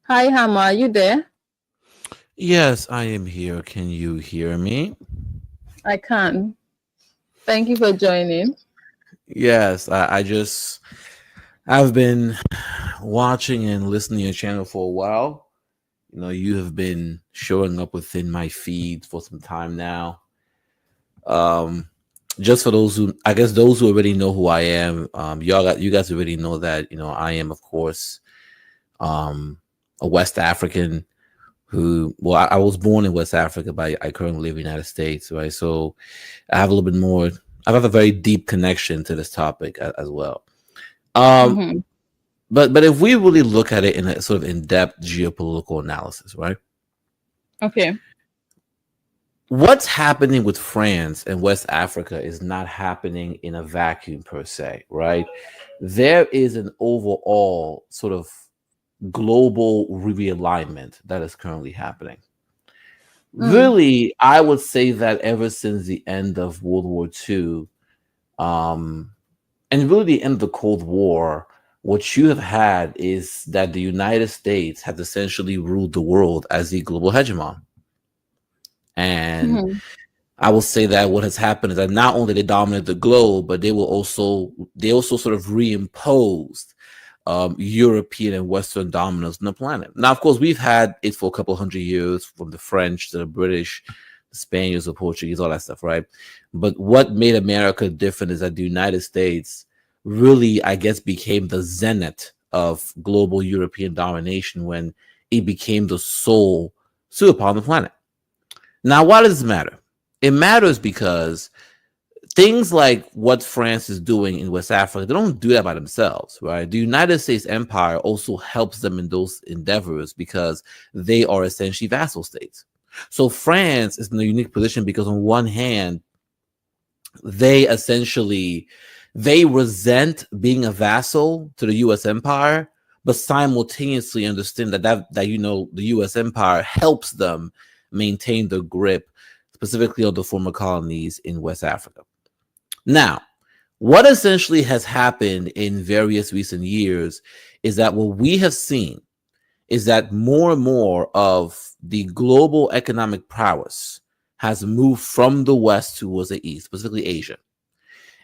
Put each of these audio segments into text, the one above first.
Hi, Hammer. Are you there? Yes, I am here. Can you hear me? I can. Thank you for joining. Yes, I've been watching and listening to your channel for a while. You have been showing up within my feed for some time now. Um, just for those who, I guess, those who already know who I am, you guys already know that I am, of course, um, a West African who, well, I was born in West Africa, but I currently live in the United States, right? So I have a little bit more. I have a very deep connection to this topic as well. Um, Mm-hmm. but if we really look at it in a sort of in depth geopolitical analysis, right? Okay. What's happening with France and West Africa is not happening in a vacuum per se, right? There is an overall sort of global realignment that is currently happening. Mm. Really, I would say that ever since the end of World War II, um, and really the end of the Cold War, what you have had is that the United States has essentially ruled the world as the global hegemon. And Mm-hmm. I will say that what has happened is that not only they dominate the globe, but they also sort of reimposed European and Western dominance on the planet. Now, of course, we've had it for a couple hundred years, from the French to the British, the Spaniards, the Portuguese, all that stuff, right? But what made America different is that the United States really, I guess, became the zenith of global European domination when it became the sole superpower on the planet. Now, why does this matter? It matters because things like what France is doing in West Africa, they don't do that by themselves, right? The United States empire also helps them in those endeavors because they are essentially vassal states. So France is in a unique position because on one hand, they essentially they resent being a vassal to the US empire, but simultaneously understand that the US empire helps them maintain the grip specifically on the former colonies in West Africa. Now, what essentially has happened in various recent years is that what we have seen is that more and more of the global economic prowess has moved from the West towards the East, specifically Asia.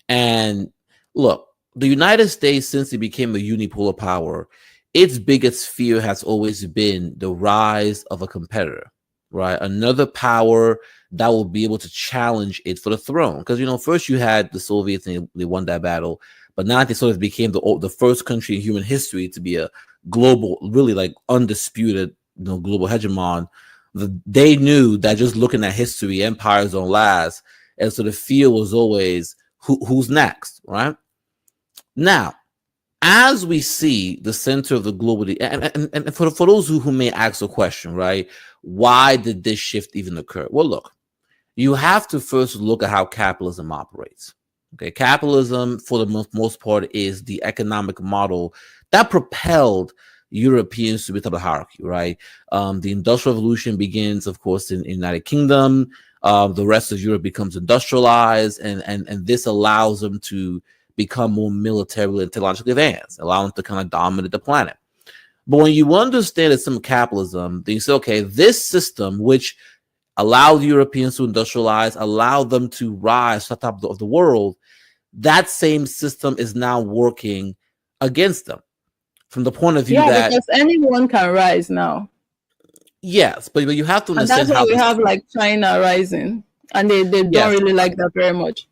And look, the United States, since it became a unipolar power, its biggest fear has always been the rise of a competitor, right? Another power that will be able to challenge it for the throne. Because first you had the Soviets and they won that battle, but now they sort of became the first country in human history to be a global, really like undisputed, global hegemon. They knew that just looking at history, empires don't last, and so the fear was always who's next, right? Now, as we see the center of the global, and for those who may ask the question, right, why did this shift even occur? Well, look, you have to first look at how capitalism operates. Okay, capitalism, for the most part, is the economic model that propelled Europeans to be top of the hierarchy, right? The Industrial Revolution begins, of course, in United Kingdom. The rest of Europe becomes industrialized, and this allows them to become more militarily and technologically advanced, allow them to kind of dominate the planet. But when you understand that some capitalism, then you say, okay, this system, which allowed Europeans to industrialize, allowed them to rise to the top of the world, that same system is now working against them from the point of view Yeah, that, because anyone can rise now. yes, but you have to And understand that's why how we this. have like China rising. And they don't Yes, really like that very much.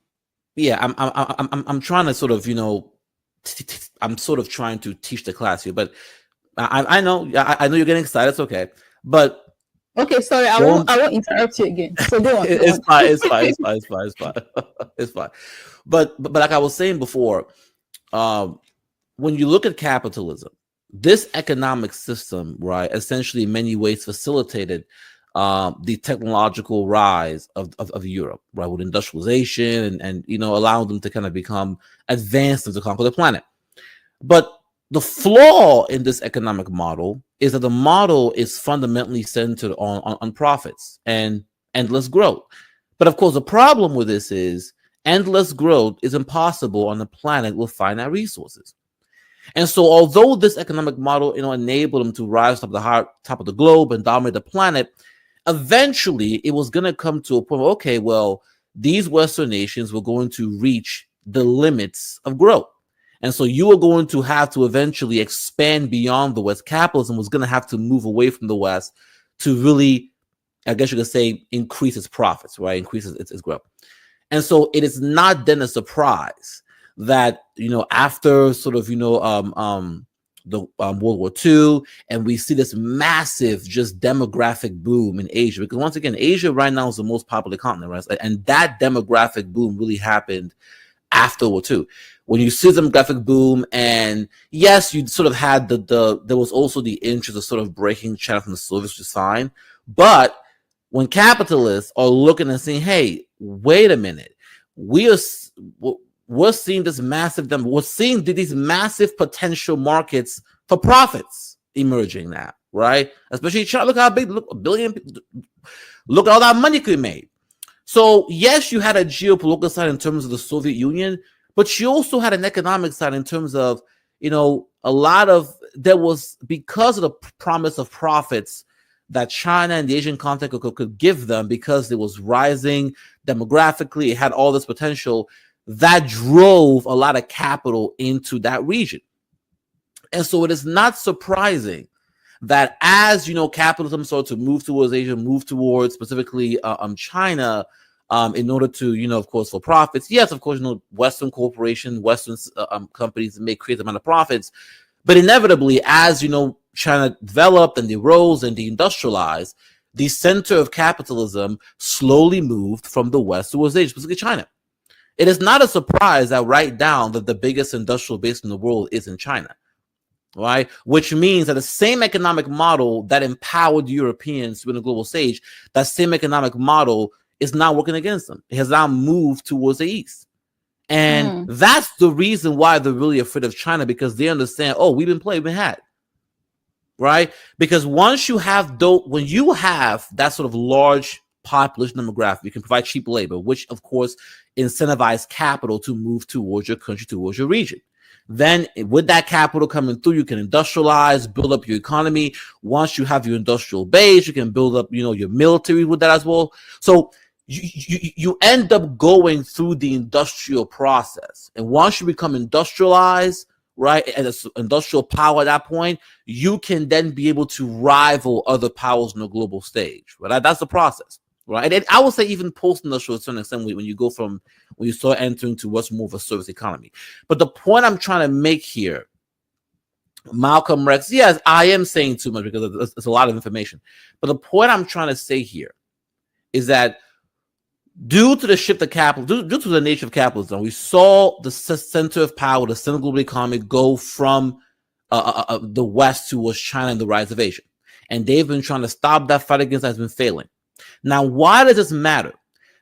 yeah, I'm trying to sort of I'm sort of trying to teach the class here, but I know you're getting excited. It's okay, but Okay, sorry, going, I won't interrupt you again. So go on, go it's on. fine, it's fine, it's fine, it's fine, it's fine, it's fine. But like I was saying before, um, when you look at capitalism, this economic system, right, essentially in many ways facilitated the technological rise of Europe, right, with industrialization and allowing them to kind of become advanced and to conquer the planet. But the flaw in this economic model is that the model is fundamentally centered on profits and endless growth. But of course, the problem with this is endless growth is impossible on a planet with finite resources. And so, although this economic model, enabled them to rise to the top of the globe and dominate the planet, eventually it was going to come to a point where, okay, well, these Western nations were going to reach the limits of growth. And so you were going to have to eventually expand beyond the West. Capitalism was going to have to move away from the West to really, I guess you could say, increase its profits, right? Increase its growth. And so it is not then a surprise that, after sort of, the World War II, and we see this massive just demographic boom in Asia, because once again, Asia right now is the most popular continent, right? And that demographic boom really happened after World War II. When you see the demographic boom, and yes, you sort of had there was also the interest of sort of breaking China from the Soviets, which is fine. But when capitalists are looking and saying, hey, wait a minute, we're seeing this massive we're seeing these massive potential markets for profits emerging now, right? Especially China. Look how big, look at all that money could be made. So yes, you had a geopolitical side in terms of the Soviet Union, but you also had an economic side in terms of, there was, because of the promise of profits that China and the Asian continent could give them, because it was rising demographically, it had all this potential that drove a lot of capital into that region. And so it is not surprising that as, capitalism started to move towards Asia, move towards specifically China, in order to, of course, for profits. Yes, of course, Western corporations, Western companies may create a amount of profits, but inevitably, as, China developed and they rose and they industrialized, the center of capitalism slowly moved from the West towards Asia, specifically China. It is not a surprise that right now that the biggest industrial base in the world is in China, right? Which means that the same economic model that empowered Europeans to win the global stage, that same economic model is now working against them. It has now moved towards the East. And that's the reason why they're really afraid of China, because they understand, oh, we've been played, we've been had, right? Because once you have, when you have that sort of large population demographic, you can provide cheap labor, which of course incentivize capital to move towards your country, towards your region. Then with that capital coming through, you can industrialize, build up your economy. Once you have your industrial base, you can build up, your military with that as well. So you end up going through the industrial process. And once you become industrialized, right, and it's industrial power at that point, you can then be able to rival other powers on the global stage, right? That's the process, right? And I would say even post-industrial to an extent, when you start entering to what's more of a service economy. But the point I'm trying to make here, Malcolm X, yes, I am saying too much because it's a lot of information. But the point I'm trying to say here is that due to the shift of capital, due to the nature of capitalism, we saw the center of power, the center of global economy, go from the West towards China and the rise of Asia. And they've been trying to stop that fight against that, has been failing. Now, why does this matter?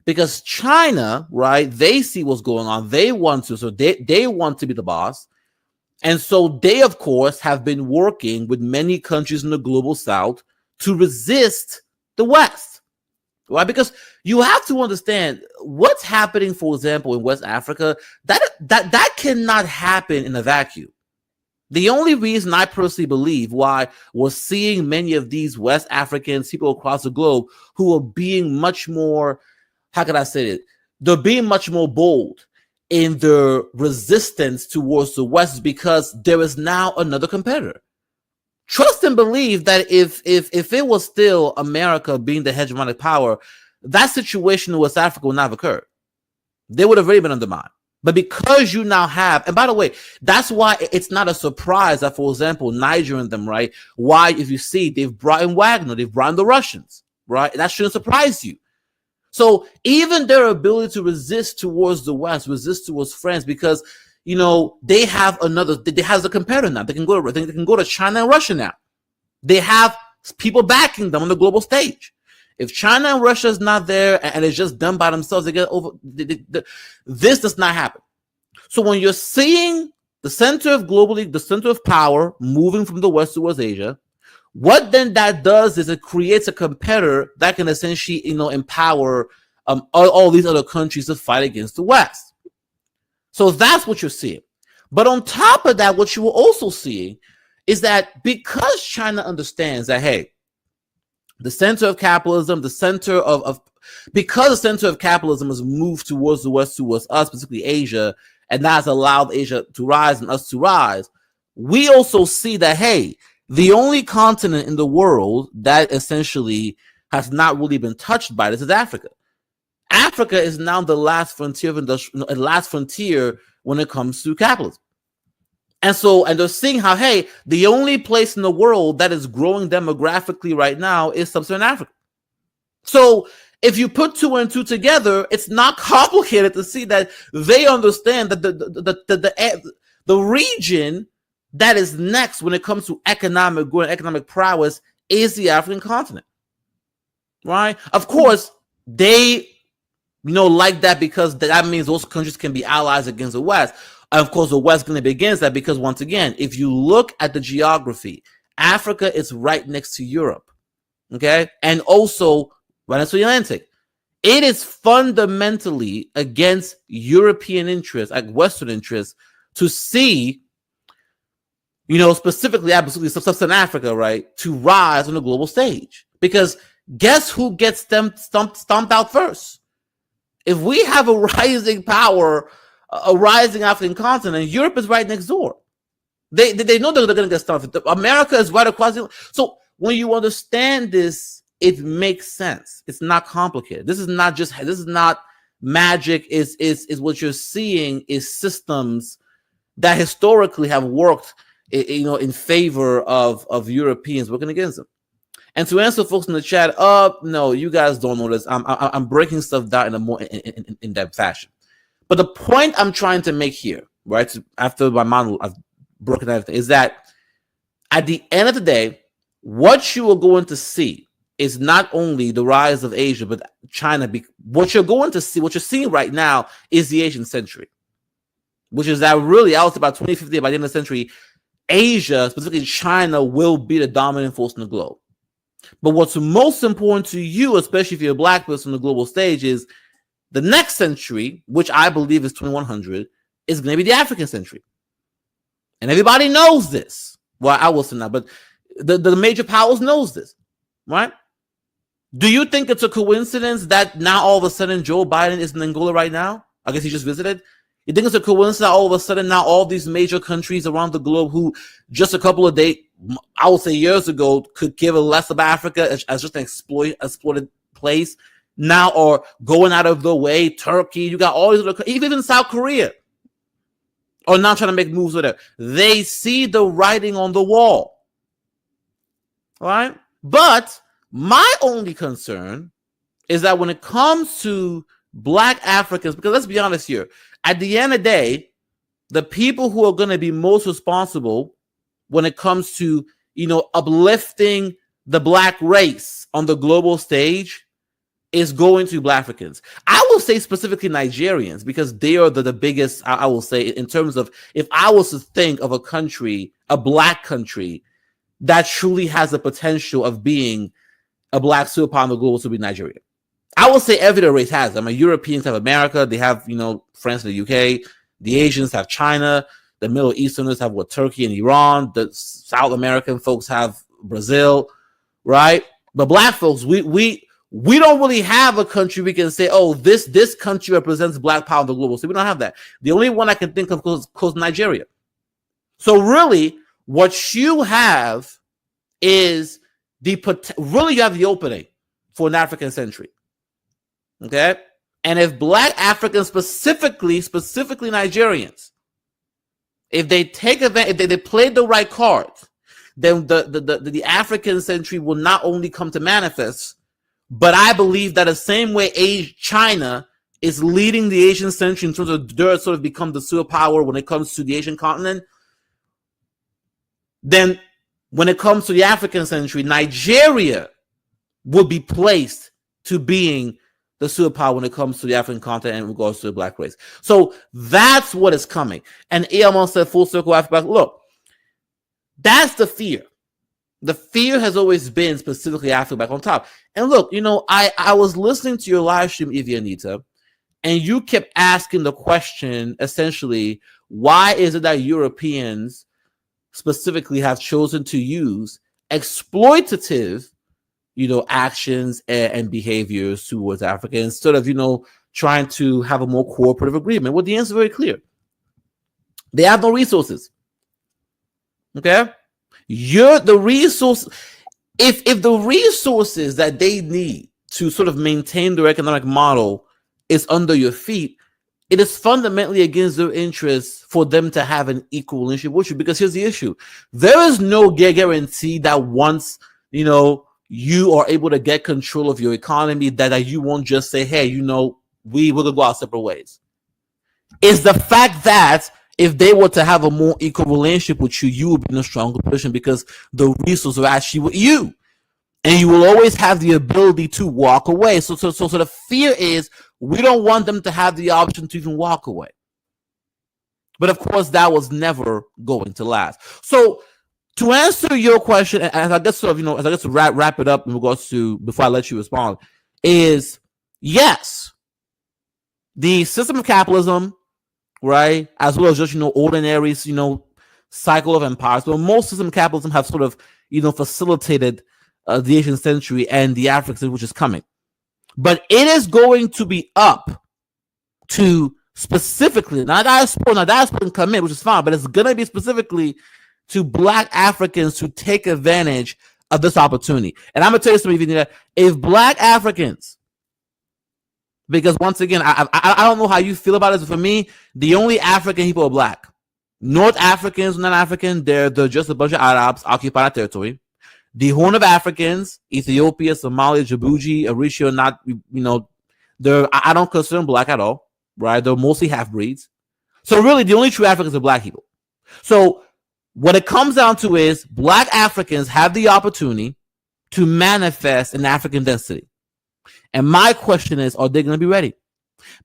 Because China, right, they see what's going on. They want to, so they want to be the boss. And so they, of course, have been working with many countries in the global South to resist the West, right? Because you have to understand what's happening, for example, in West Africa, that cannot happen in a vacuum. The only reason I personally believe why we're seeing many of these West Africans, people across the globe, who are being much more, how can I say it? They're being much more bold in their resistance towards the West, because there is now another competitor. Trust and believe that if it was still America being the hegemonic power, that situation in West Africa would not have occurred. They would have already been undermined. But because you now have, and by the way, that's why it's not a surprise that, for example, Niger and them, right? Why, if you see, they've brought in Wagner, they've brought in the Russians, right? That shouldn't surprise you. So even their ability to resist towards the West, resist towards France, because, they have a competitor now. They can go to China and Russia now. They have people backing them on the global stage. If China and Russia is not there and it's just done by themselves, they get over. This does not happen. So when you're seeing the center of power moving from the West towards Asia, what then that does is it creates a competitor that can essentially, empower all these other countries to fight against the West. So that's what you're seeing. But on top of that, what you will also see is that because China understands that, hey, the center of capitalism, because the center of capitalism has moved towards the West, towards us, specifically Asia, and that has allowed Asia to rise and us to rise, we also see that, hey, the only continent in the world that essentially has not really been touched by this is Africa. Africa is now the last frontier when it comes to capitalism. And they're seeing how, hey, the only place in the world that is growing demographically right now is Sub-Saharan Africa. So if you put 2 and 2 together, it's not complicated to see that they understand that the region that is next when it comes to economic growth, economic prowess is the African continent, right? Of course, they like that because that means those countries can be allies against the West. And of course, the West going to be against that because, once again, if you look at the geography, Africa is right next to Europe, okay? And also right next to the Atlantic. It is fundamentally against European interests, like Western interests, to see, specifically, absolutely Sub-Saharan Africa, right, to rise on the global stage. Because guess who gets them stomped out first? If we have a rising power, a rising African continent, Europe is right next door. They know they're going to get stumped. America is right across. So when you understand this, it makes sense. It's not complicated. This is not magic. Is what you're seeing is systems that historically have worked, in favor of Europeans working against them. And to answer folks in the chat, no, you guys don't know this. I'm breaking stuff down in a more in-depth fashion. But the point I'm trying to make here, right, after my monologue, I've broken everything, is that at the end of the day, what you are going to see is not only the rise of Asia, but China. What you're going to see, what you're seeing right now is the Asian century, which is that really, out about 2050, by the end of the century, Asia, specifically China, will be the dominant force in the globe. But what's most important to you, especially if you're a black person on the global stage, is the next century, which I believe is 2100, is going to be the African century. And everybody knows this. Well, I will say not, but the major powers knows this, right? Do you think it's a coincidence that now all of a sudden Joe Biden is in Angola right now? I guess he just visited. You think it's a coincidence that all of a sudden now all these major countries around the globe who just a couple of days, I would say years ago, could give a less of Africa as just an exploited place, now are going out of the way? Turkey, you got all these other, even South Korea, are now trying to make moves with it. They see the writing on the wall, right? But my only concern is that when it comes to Black Africans, because let's be honest here, at the end of the day, the people who are going to be most responsible when it comes to, uplifting the Black race on the global stage is going to Black Africans. I will say specifically Nigerians, because they are the biggest, I will say, in terms of, if I was to think of a country, a Black country, that truly has the potential of being a Black superpower on the global, to be Nigeria. I will say every other race has. Europeans have America, they have, France and the UK. The Asians have China. The Middle Easterners have Turkey and Iran. The South American folks have Brazil, right? But Black folks, we don't really have a country we can say, oh, this country represents Black power on the global. So we don't have that. The only one I can think of is Nigeria. So really, what you have is you have the opening for an African century. Okay? And if Black Africans, specifically Nigerians, if they take advantage, if they play the right cards, then the African century will not only come to manifest, but I believe that the same way China is leading the Asian century in terms of their sort of become the superpower when it comes to the Asian continent, then when it comes to the African century, Nigeria will be placed to being the superpower when it comes to the African continent and in regards to the Black race. So that's what is coming. And Eamon said, full circle Africa. Look, that's the fear. The fear has always been specifically Africa back on top. And look, I was listening to your live stream, Evie Anita, and you kept asking the question, essentially, why is it that Europeans specifically have chosen to use exploitative, actions and behaviors towards Africa instead of, trying to have a more cooperative agreement? Well, the answer is very clear. They have no resources. Okay? You're the resource. If the resources that they need to sort of maintain their economic model is under your feet, it is fundamentally against their interests for them to have an equal relationship with you. Because here's the issue. There is no guarantee that once, you are able to get control of your economy, that you won't just say, hey, we will go our separate ways. It's the fact that if they were to have a more equal relationship with you, you would be in a stronger position because the resources are actually with you. And you will always have the ability to walk away. So the fear is we don't want them to have the option to even walk away. But of course, that was never going to last. So to answer your question, and I guess as I guess to wrap it up in regards to before I let you respond, is yes, the system of capitalism, right, as well as just ordinary cycle of empires. But most systems of capitalism have sort of facilitated the Asian century and the African century, which is coming. But it is going to be up to specifically, now diaspora can come in, which is fine, but it's going to be specifically to Black Africans to take advantage of this opportunity. And I'm going to tell you something, if Black Africans, because once again, I don't know how you feel about it, but for me, the only African people are Black. North Africans, non-African, they're just a bunch of Arabs occupying our territory. The Horn of Africans, Ethiopia, Somalia, Djibouti, Eritrea, I don't consider them Black at all, right? They're mostly half-breeds. So really, the only true Africans are Black people. So what it comes down to is Black Africans have the opportunity to manifest an African density. And my question is, are they going to be ready?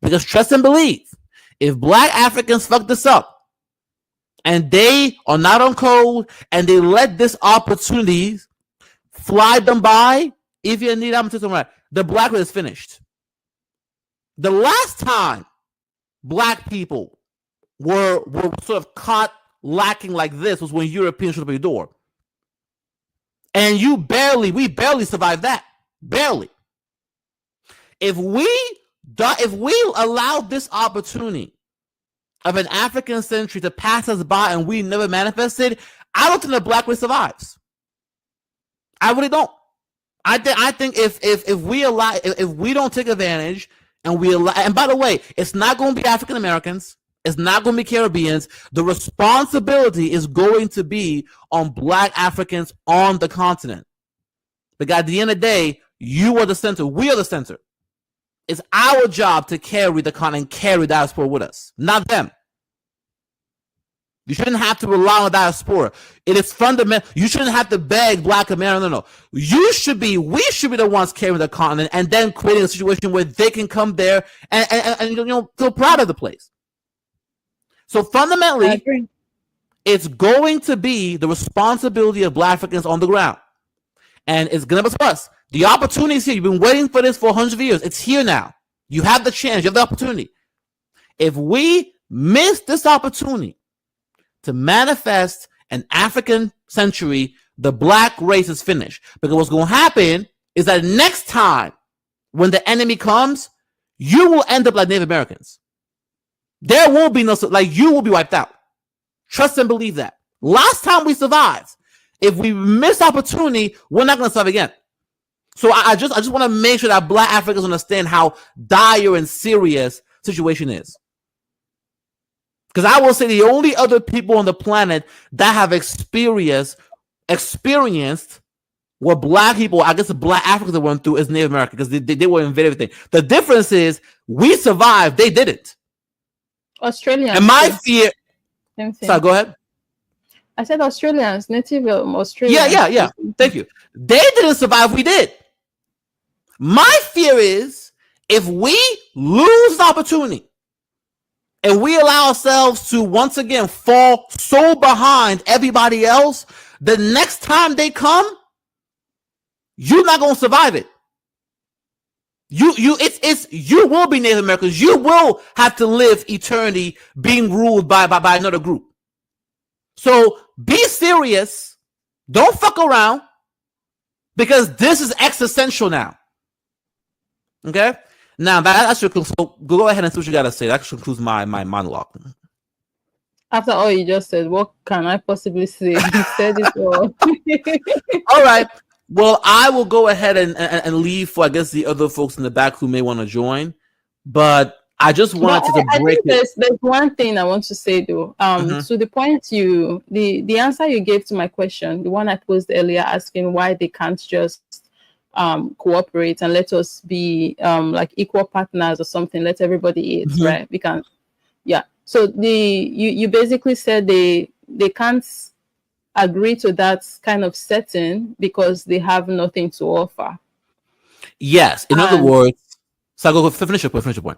Because trust and believe, if Black Africans fuck this up and they are not on code and they let this opportunity fly them by, if you need, I'm telling you right, the Black race is finished. The last time Black people were sort of caught lacking like this was when Europeans showed up at your door. And we barely survived that. Barely. If we allow this opportunity of an African century to pass us by and we never manifested, I don't think the Black race survives. I really don't. I think if we don't take advantage and and by the way, it's not going to be African Americans, it's not going to be Caribbeans. The responsibility is going to be on Black Africans on the continent. Because at the end of the day, you are the center. We are the center. It's our job to carry the continent, carry diaspora with us, not them. You shouldn't have to rely on diaspora. It is fundamental. You shouldn't have to beg Black Americans. No. We should be the ones carrying the continent and then creating a situation where they can come there and feel proud of the place. So fundamentally, it's going to be the responsibility of Black Africans on the ground. And it's going to be us. The opportunity is here. You've been waiting for this for hundreds of years. It's here now. You have the chance. You have the opportunity. If we miss this opportunity to manifest an African century, the Black race is finished. Because what's going to happen is that next time when the enemy comes, you will end up like Native Americans. There will be no, you will be wiped out. Trust and believe that. Last time we survived, if we miss opportunity, we're not going to survive again. So I just want to make sure that Black Africans understand how dire and serious situation is. Because I will say the only other people on the planet that have experienced what Black people, I guess the Black Africans went through, is Native America, because they were invaded everything. The difference is we survived, they didn't. Australians. And my fear. Sorry, go ahead. I said Australians, native Australians. Yeah. Thank you. They didn't survive, we did. My fear is if we lose the opportunity and we allow ourselves to once again fall so behind everybody else, the next time they come, you're not going to survive it. You will be Native Americans. You will have to live eternity being ruled by another group. So be serious. Don't fuck around, because this is existential now. Okay? Now that should conclude. So go ahead and see what you gotta say. That concludes my monologue. After all you just said, what can I possibly say? You said it all. All right. Well, I will go ahead and leave for, I guess, the other folks in the back who may want to join. But I just wanted to break it. There's one thing I want to say though. To the point the answer you gave to my question, the one I posed earlier, asking why they can't just cooperate and let us be like equal partners or something. Let everybody eat, right? We can, yeah. So you basically said they can't agree to that kind of setting because they have nothing to offer. Yes. In other words, so I'll go finish your point.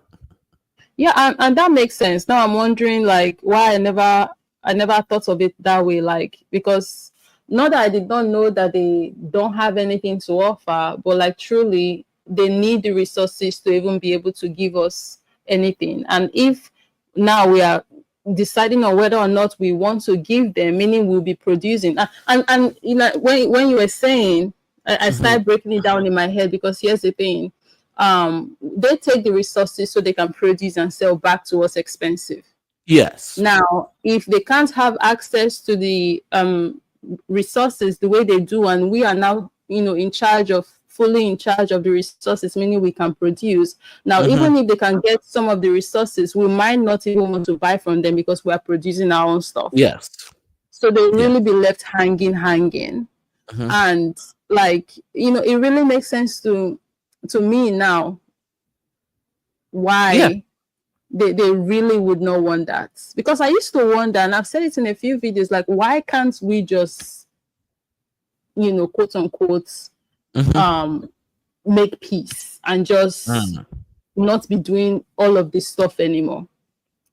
Yeah, and that makes sense. Now I'm wondering like why I never thought of it that way. Like, because not that I did not know that they don't have anything to offer, but like truly they need the resources to even be able to give us anything. And if now we are deciding on whether or not we want to give them, meaning we'll be producing. And you know, when you were saying, I started breaking it down in my head, because here's the thing. They take the resources so they can produce and sell back to us expensive. Yes. Now, if they can't have access to the resources the way they do, and we are now, you know, fully in charge of the resources, meaning we can produce. Now, even if they can get some of the resources, we might not even want to buy from them because we are producing our own stuff. Yes. So they'll really be left hanging. And like, you know, it really makes sense to me now why they really would not want that. Because I used to wonder, and I've said it in a few videos, like, why can't we just, you know, quote unquote, make peace and just not be doing all of this stuff anymore?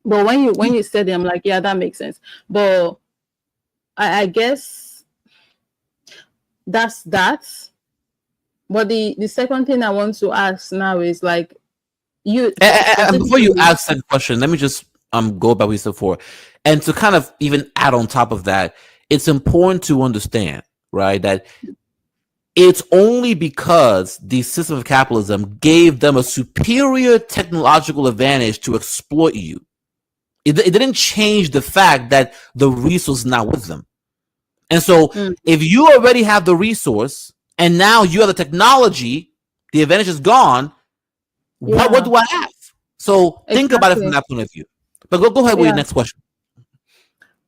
But when you said it, I'm like, yeah, that makes sense. But I guess that's that. But the second thing I want to ask now is like, before you ask that question, let me just go back what you said before, and to kind of even add on top of that, it's important to understand, right, that it's only because the system of capitalism gave them a superior technological advantage to exploit you. It didn't change the fact that the resource is not with them. And so if you already have the resource and now you have the technology, the advantage is gone. What do I have? So think about it from that point of view. But go ahead with your next question.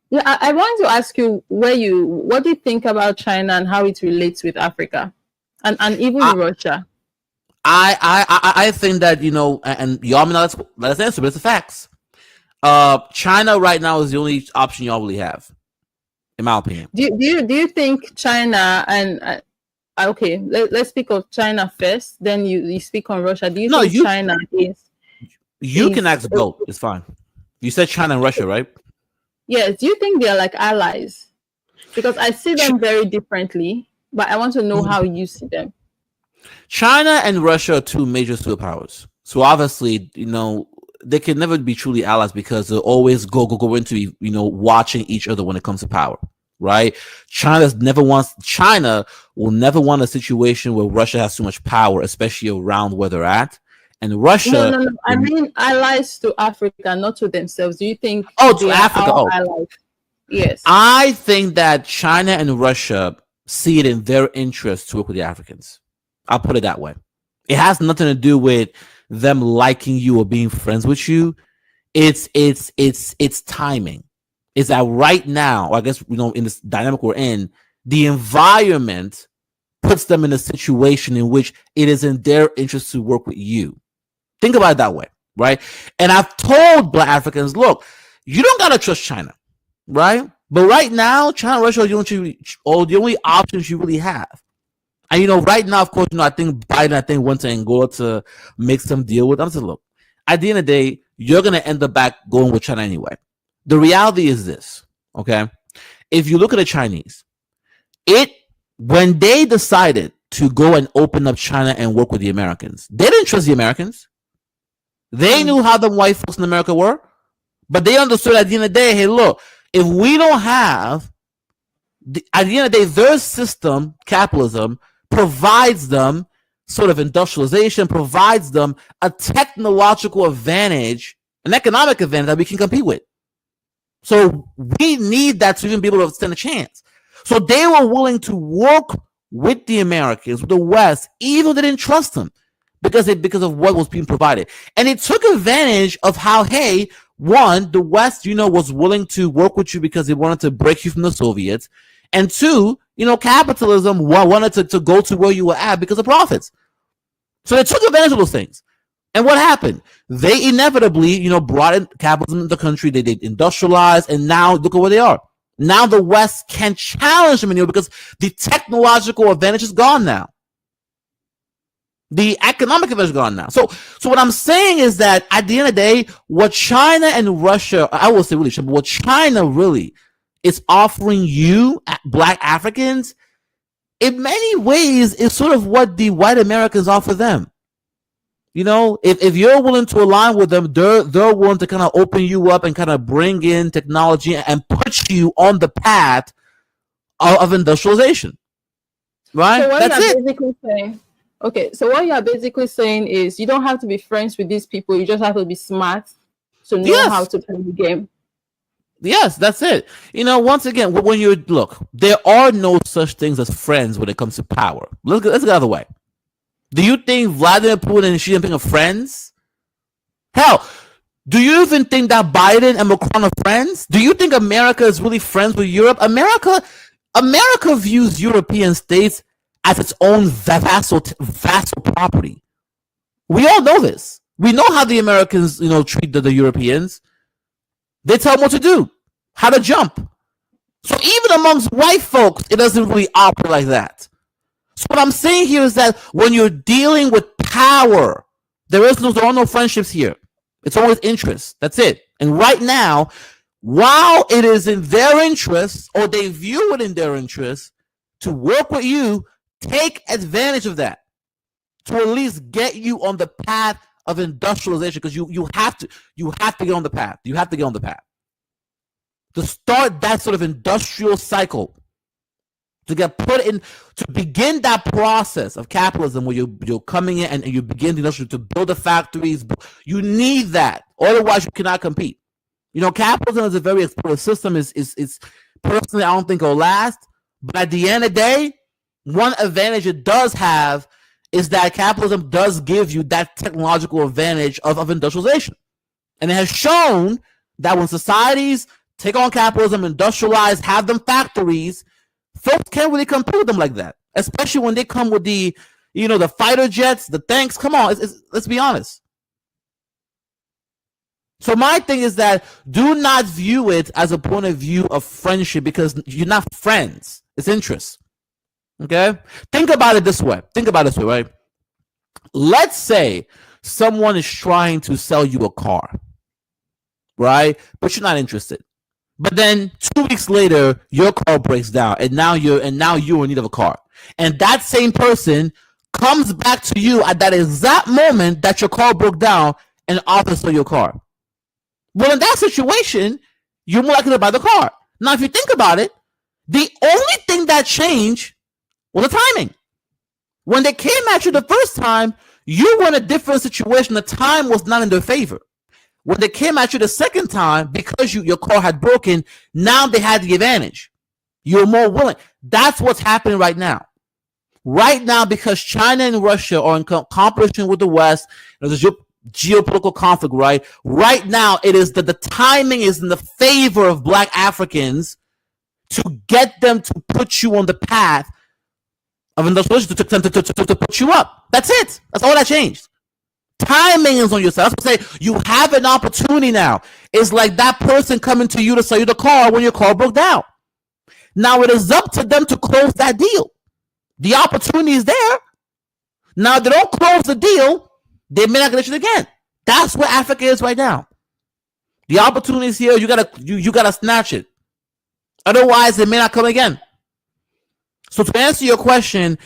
Yeah, I wanted to ask you what do you think about China and how it relates with Africa, and even Russia? I think that, you know, and y'all may not let us answer, but it's the facts. China right now is the only option y'all really have, in my opinion. Do you think China and okay, let's speak of China first, then you speak on Russia. Do you think China is? You can ask both. It's fine. You said China and Russia, right? Yes. Do you think they're like allies? Because I see them very differently, but I want to know how you see them. China and Russia are two major superpowers. So obviously, you know, they can never be truly allies because they'll always go into, you know, watching each other when it comes to power, right? China will never want a situation where Russia has too much power, especially around where they're at. And Russia... No. I mean allies to Africa, not to themselves. Do you think... to Africa. Allies? Yes. I think that China and Russia see it in their interest to work with the Africans. I'll put it that way. It has nothing to do with them liking you or being friends with you. It's timing. Is that right now, or I guess, you know, in this dynamic we're in, the environment puts them in a situation in which it is in their interest to work with you. Think about it that way, right? And I've told Black Africans, look, you don't gotta trust China, right? But right now, China and Russia are the only options you really have. And, you know, right now, of course, you know, I think Biden, went to Angola to make some deal with them. I said, look, at the end of the day, you're going to end up back going with China anyway. The reality is this, okay? If you look at the Chinese, when they decided to go and open up China and work with the Americans. They didn't trust the Americans. They knew how the white folks in America were, but they understood at the end of the day, hey, look, if we don't have, at the end of the day, their system, capitalism, provides them sort of industrialization, provides them a technological advantage, an economic advantage that we can compete with. So we need that to even be able to stand a chance. So they were willing to work with the Americans, with the West, even though they didn't trust them because of what was being provided. And it took advantage of how, hey, one, the West, was willing to work with you because they wanted to break you from the Soviets. And two, capitalism wanted to go to where you were at because of profits. So they took advantage of those things. And what happened? They inevitably, brought in capitalism into the country. They industrialized, and now look at where they are. Now the West can challenge them because the technological advantage is gone now. The economic advantage is gone now. So what I'm saying is that at the end of the day, what China and Russia, I will say really, but what China really is offering you, Black Africans, in many ways is sort of what the white Americans offer them. If you're willing to align with them, they're willing to kind of open you up and kind of bring in technology and put you on the path of industrialization. Right? So what That's you're it. basically saying, okay, so what you're basically saying is you don't have to be friends with these people. You just have to be smart to know how to play the game. Yes, that's it. Once again, when you look, there are no such things as friends when it comes to power. Let's go the other way. Do you think Vladimir Putin and Xi Jinping are friends? Hell, do you even think that Biden and Macron are friends? Do you think America is really friends with Europe? America views European states as its own vassal property. We all know this. We know how the Americans, treat the Europeans. They tell them what to do, how to jump. So even amongst white folks, it doesn't really operate like that. So what I'm saying here is that when you're dealing with power, there are no friendships here. It's always interest. That's it. And right now, while it is in their interest, or they view it in their interest, to work with you, take advantage of that to at least get you on the path of industrialization, because you have to get on the path. You have to get on the path to start that sort of industrial cycle, to get put in, to begin that process of capitalism where you're coming in and you begin the industry to build the factories. You need that, otherwise you cannot compete. Capitalism is a very expensive system. Is personally, I don't think it'll last. But at the end of the day, one advantage it does have is that capitalism does give you that technological advantage of industrialization. And it has shown that when societies take on capitalism, industrialize, have them factories, folks can't really compete with them like that, especially when they come with the fighter jets, the tanks. Come on, let's be honest. So my thing is that do not view it as a point of view of friendship, because you're not friends. It's interest. Okay? Think about it this way, right? Let's say someone is trying to sell you a car, right? But you're not interested. But then 2 weeks later, your car breaks down, and now you're in need of a car. And that same person comes back to you at that exact moment that your car broke down and offers for your car. Well, in that situation, you're more likely to buy the car. Now, if you think about it, the only thing that changed was the timing. When they came at you the first time, you were in a different situation. The time was not in their favor. When they came at you the second time, because your car had broken, now they had the advantage. You're more willing. That's what's happening right now. Right now, because China and Russia are in competition with the West, there's a geopolitical conflict, right? Right now, it is that the timing is in the favor of Black Africans to get them to put you on the path of industrialization, to put you up. That's it. That's all that changed. Timing is on your side. That's what I'm saying. You have an opportunity now. It's like that person coming to you to sell you the car when your car broke down. Now it is up to them to close that deal. The opportunity is there. Now, if they don't close the deal, they may not get it again. That's where Africa is right now. The opportunity is here. You gotta snatch it. Otherwise, it may not come again. So to answer your question,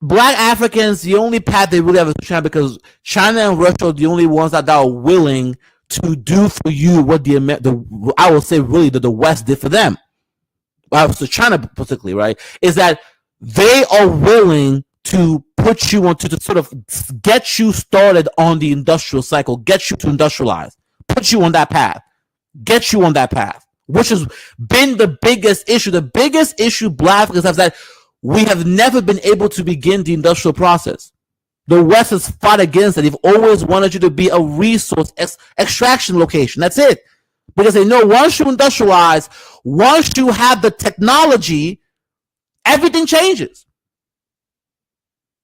Black Africans, the only path they really have is China, because China and Russia are the only ones that are willing to do for you what the I will say really that the West did for them. So China particularly, right, is that they are willing to put you onto to sort of get you started on the industrial cycle, get you to industrialize, put you on that path, which has been the biggest issue. The biggest issue Black Africans have that we have never been able to begin the industrial process. The West has fought against it. They've always wanted you to be a resource extraction location. That's it. Because they know once you industrialize, once you have the technology, everything changes.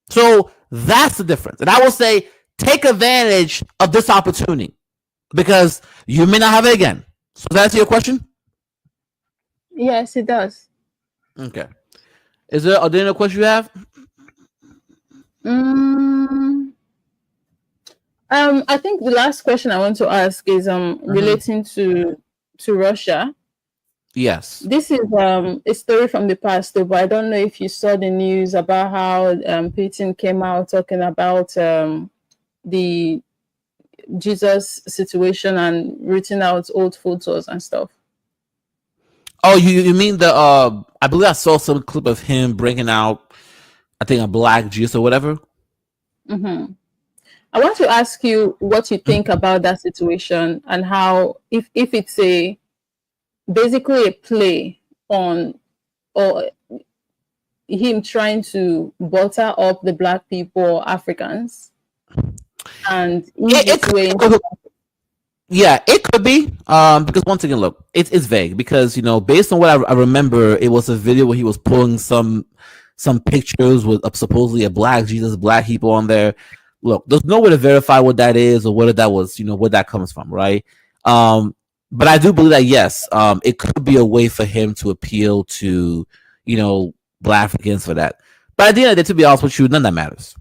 So that's the difference. And I will say, take advantage of this opportunity because you may not have it again. So does that answer your question? Yes, it does. Okay. Are there any questions you have? I think the last question I want to ask is relating to Russia. Yes. This is a story from the past, though, but I don't know if you saw the news about how Putin came out talking about the Jesus situation and written out old photos and stuff. Oh, you mean the I believe I saw some clip of him bringing out, I think, a black Jesus or whatever. Mm-hmm. I want to ask you what you think about that situation and how, if it's basically a play on or him trying to butter up the Black people, Africans, and yeah, it could be. Because once again, look, it's vague because based on what I remember, it was a video where he was pulling some pictures with supposedly a black Jesus, black people on there. Look, there's no way to verify what that is or whether that was, where that comes from, right? But I do believe that yes, it could be a way for him to appeal to, Black Africans for that. But at the end of the day, to be honest with you, none of that matters.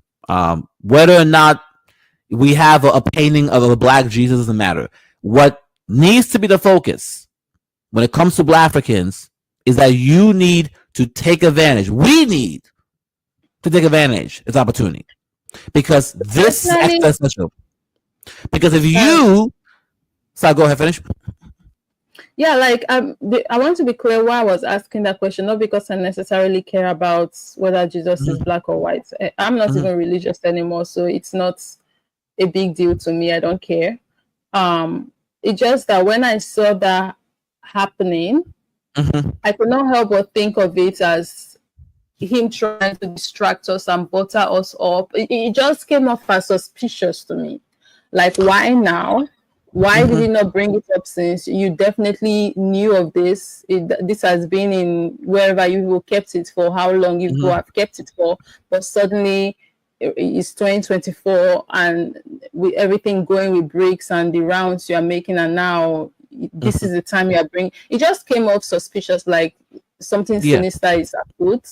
Whether or not we have a painting of a black Jesus doesn't matter. What needs to be the focus when it comes to Black Africans is that you need to take advantage. We need to take advantage of this opportunity because this is essential. Because if you, so go ahead, finish. Yeah, like I want to be clear why I was asking that question, not because I necessarily care about whether Jesus is black or white. I'm not even religious anymore, so it's not a big deal to me. I don't care. It's just that when I saw that happening, I could not help but think of it as him trying to distract us and butter us up. It just came off as suspicious to me. Like, why now? Why did you not bring it up since you definitely knew of this? This has been in wherever you kept it for, how long you have kept it for, but suddenly it's 2024 and with everything going with BRICS and the rounds you are making, and now this is the time you are bringing. It just came off suspicious, like something sinister is afoot.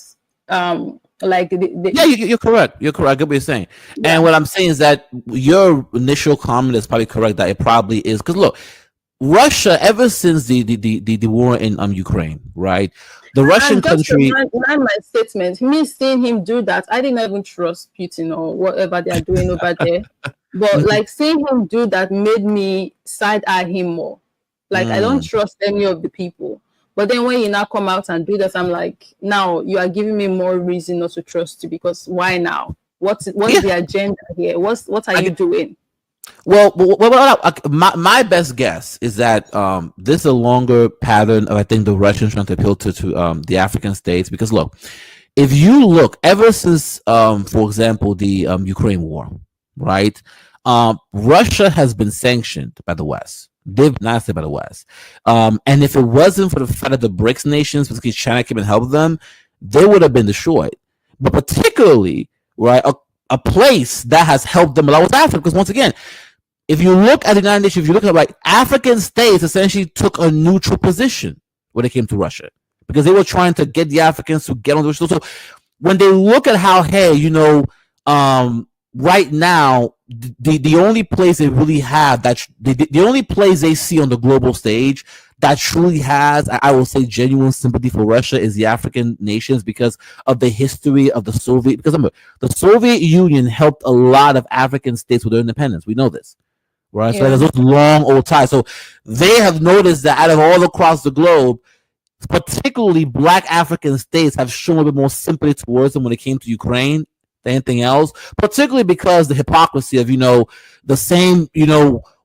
Like you're correct. You're correct. I get what you're saying. Yeah. And what I'm saying is that your initial comment is probably correct. That it probably is because look, Russia ever since the war in Ukraine, right? The Russian country. My statement. Me seeing him do that, I didn't even trust Putin or whatever they are doing over there. But like seeing him do that made me side eye him more. Like I don't trust any of the people. But then when you now come out and do that, I'm like, now you are giving me more reason not to trust you, because why now? What's the agenda here? What are you doing? Well, my best guess is that this is a longer pattern of, I think, the Russians trying to appeal to the African states. Because look, if you look ever since, for example, the Ukraine war, right? Russia has been sanctioned by the West. They've been announced by the West. And if it wasn't for the fact that the BRICS nations, particularly China, came and helped them, they would have been destroyed. But particularly, right, a place that has helped them a lot was Africa. Because once again, if you look at the United Nations, if you look at African states essentially took a neutral position when it came to Russia, because they were trying to get the Africans to get on the Russia. So when they look at how, right now, the only place they really have the only place they see on the global stage that truly has, I will say, genuine sympathy for Russia is the African nations because of the history of the Soviet. Because remember, the Soviet Union helped a lot of African states with their independence. We know this, right? So there's those long old ties. So they have noticed that out of all across the globe, particularly Black African states have shown a bit more sympathy towards them when it came to Ukraine than anything else. Particularly because the hypocrisy of the same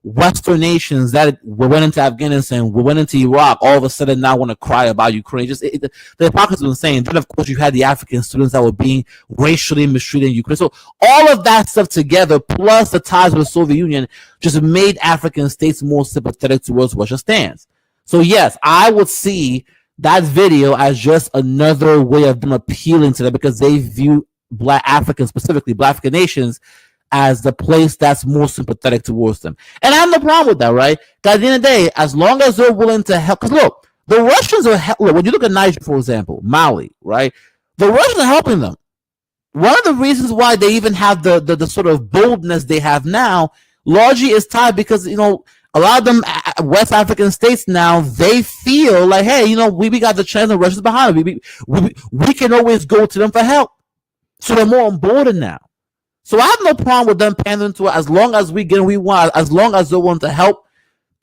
Western nations that went into Afghanistan, went into Iraq, all of a sudden now want to cry about Ukraine. The hypocrisy was insane. Then, of course, you had the African students that were being racially mistreated in Ukraine. So all of that stuff together, plus the ties with the Soviet Union, just made African states more sympathetic towards Russia's stance. So yes, I would see that video as just another way of them appealing to them because they view Black Africans, specifically Black African nations, as the place that's more sympathetic towards them. And I have no problem with that, right? Because at the end of the day, as long as they're willing to help, because look, the Russians are, when you look at Niger, for example, Mali, right? The Russians are helping them. One of the reasons why they even have the sort of boldness they have now, largely is tied because, a lot of them, West African states now, they feel like, hey, we got the Chinese and Russians behind us. We can always go to them for help. So they're more on board now. So I have no problem with them pandering to it as long as we get what we want, as long as they want to help,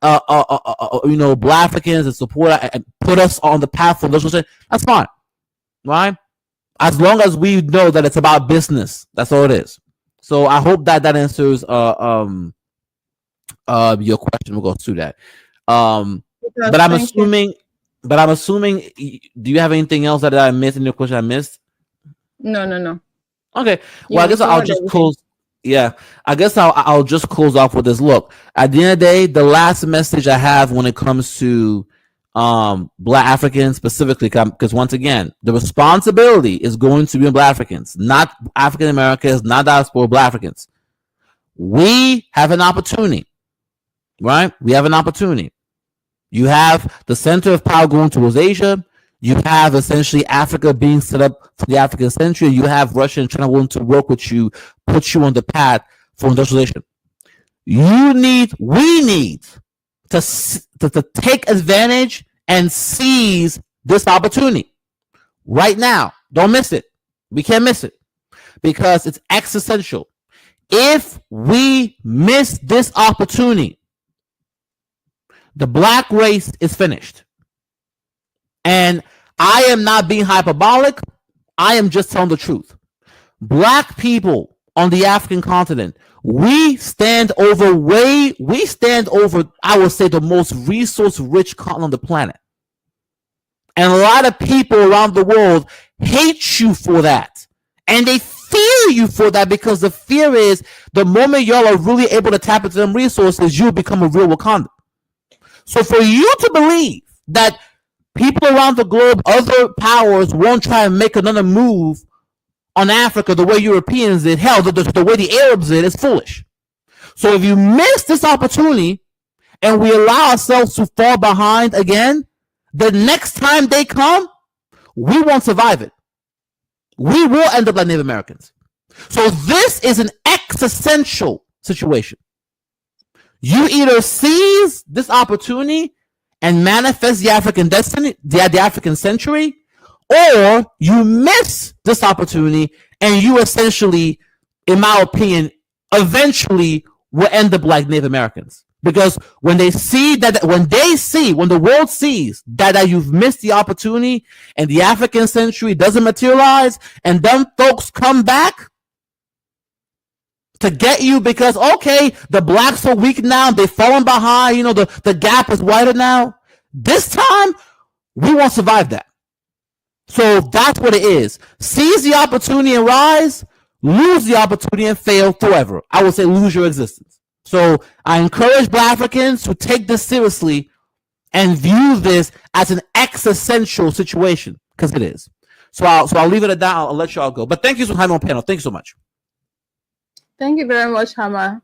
Black Africans and support and put us on the path for legislation. That's fine, right? As long as we know that it's about business, that's all it is. So I hope that answers your question. We'll go through that. But I'm assuming. Do you have anything else that I missed in your question? I missed. No. Okay. Well, I guess I'll just close. Yeah, I guess I'll just close off with this. Look, at the end of the day, the last message I have when it comes to Black Africans specifically, because once again, the responsibility is going to be on Black Africans, not African Americans, not diaspora Black Africans. We have an opportunity, right? We have an opportunity. You have the center of power going towards Asia. You have essentially Africa being set up for the African century. You have Russia and China willing to work with you, put you on the path for industrialization. We need to take advantage and seize this opportunity right now. Don't miss it. We can't miss it because it's existential. If we miss this opportunity, the Black race is finished. And I am not being hyperbolic. I am just telling the truth. Black people on the African continent, we stand over, I would say, the most resource-rich continent on the planet. And a lot of people around the world hate you for that. And they fear you for that because the fear is the moment y'all are really able to tap into them resources, you'll become a real Wakanda. So for you to believe that people around the globe, other powers, won't try and make another move on Africa the way Europeans did, hell, the way the Arabs did, is foolish. So if you miss this opportunity and we allow ourselves to fall behind again, the next time they come, we won't survive it. We will end up like Native Americans. So this is an existential situation. You either seize this opportunity and manifest the African destiny, the African century, or you miss this opportunity and you essentially, in my opinion, eventually will end up like Native Americans. Because when the world sees that you've missed the opportunity and the African century doesn't materialize, and them folks come back to get you because, okay, the Blacks are weak now, they've fallen behind, the gap is wider now. This time, we won't survive that. So that's what it is. Seize the opportunity and rise, lose the opportunity and fail forever. I would say lose your existence. So I encourage Black Africans to take this seriously and view this as an existential situation, because it is. So I'll leave it at that. I'll let y'all go. But thank you so much on panel. Thank you so much. Thank you very much, Hama.